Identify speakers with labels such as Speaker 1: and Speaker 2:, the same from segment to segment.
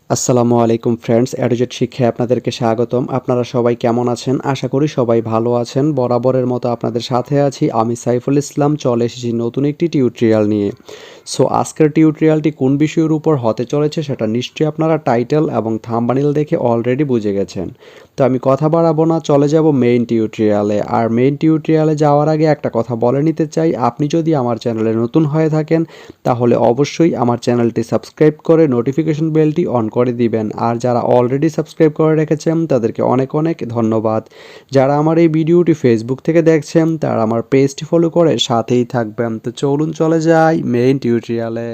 Speaker 1: আসসালামু আলাইকুম ফ্রেন্ডস, এডুজেট শিক্ষায় আপনাদেরকে স্বাগতম। আপনারা সবাই কেমন আছেন? আশা করি সবাই ভালো আছেন। বরাবরের মতো আপনাদের সাথে আছি আমি সাইফুল ইসলাম। চলে এসেছি নতুন একটি টিউটোরিয়াল নিয়ে। সো আজকের টিউটোরিয়ালটি কোন বিষয়ের উপর হতে চলেছে সেটা নিশ্চয়ই আপনারা টাইটেল এবং থাম্বনেইল দেখে অলরেডি বুঝে গেছেন। তো আমি কথা বাড়াবো না, চলে যাব মেইন টিউটোরিয়ালে। আর মেইন টিউটোরিয়ালে যাওয়ার আগে একটা কথা বলে নিতে চাই, আপনি যদি আমার চ্যানেলে নতুন হয়ে থাকেন তাহলে অবশ্যই আমার চ্যানেলটি সাবস্ক্রাইব করে নোটিফিকেশন বেলটি অন করে দিবেন। আর যারা অলরেডি সাবস্ক্রাইব করে রেখেছেন তাদেরকে অনেক অনেক ধন্যবাদ। যারা আমার এই ভিডিওটি ফেসবুক থেকে দেখছেন তারা আমার পেজটি ফলো করে সাথেই থাকবেন। তো চলুন চলে যাই মেইন টিউটোরিয়ালে।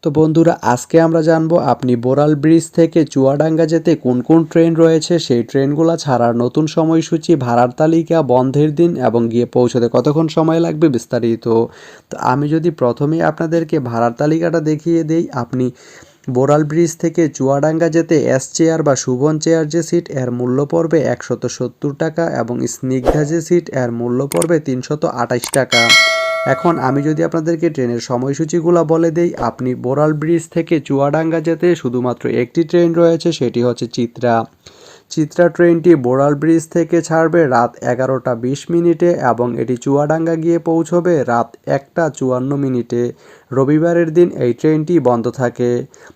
Speaker 1: তো বন্ধুরা, আজকে আমরা জানবো আপনি বোরাল ব্রিজ থেকে চুয়াডাঙ্গা যেতে কোন কোন ট্রেন রয়েছে, সেই ট্রেনগুলো ছাড়ার নতুন সময়সূচি, ভাড়ার তালিকা, বন্ধের দিন এবং গিয়ে পৌঁছতে কতক্ষণ সময় লাগবে বিস্তারিত। তো আমি যদি প্রথমেই আপনাদেরকে ভাড়ার তালিকাটা দেখিয়ে দেই, আপনি বোরাল ব্রিজ থেকে চুয়াডাঙ্গা যেতে এস চেয়ার বা শুভন চেয়ার যে সিট এর মূল্য পড়বে 170 টাকা এবং স্নিগ্ধা যে সিট এর মূল্য পড়বে 328 টাকা। এখন আমি যদি আপনাদেরকে ট্রেনের সময়সূচিগুলো বলে দেই, আপনি বোরাল ব্রিজ থেকে চুয়াডাঙ্গা যেতে শুধুমাত্র একটি ট্রেন রয়েছে, সেটি হচ্ছে চিত্রা। চিত্রা ট্রেনটি বোরাল ব্রিজ থেকে ছাড়বে রাত 11টা 20 মিনিটে এবং এটি চুয়াডাঙ্গা গিয়ে পৌঁছবে রাত 1টা 54 মিনিটে। রবিবারের দিন এই ট্রেনটি বন্ধ থাকে।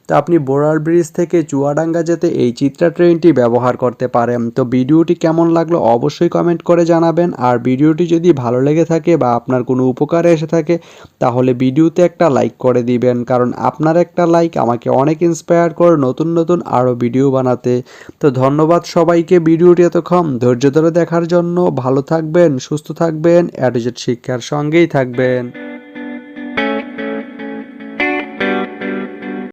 Speaker 1: তো আপনি বোরাল ব্রিজ থেকে চুয়াডাঙ্গা যেতে এই চিত্রা ট্রেনটি ব্যবহার করতে পারেন। তো ভিডিওটি কেমন লাগলো অবশ্যই কমেন্ট করে জানাবেন। আর ভিডিওটি যদি ভালো লেগে থাকে বা আপনার কোনো উপকারে এসে থাকে তাহলে ভিডিওতে একটা লাইক করে দিবেন, কারণ আপনার একটা লাইক আমাকে অনেক ইন্সপায়ার করে নতুন নতুন আরও ভিডিও বানাতে। তো ধন্যবাদ সবাইকে ভিডিওটি এতক্ষণ ধৈর্য ধরে দেখার জন্য। ভালো থাকবেন, সুস্থ থাকবেন, এডুজেট শিক্ষার সঙ্গেই থাকবেন।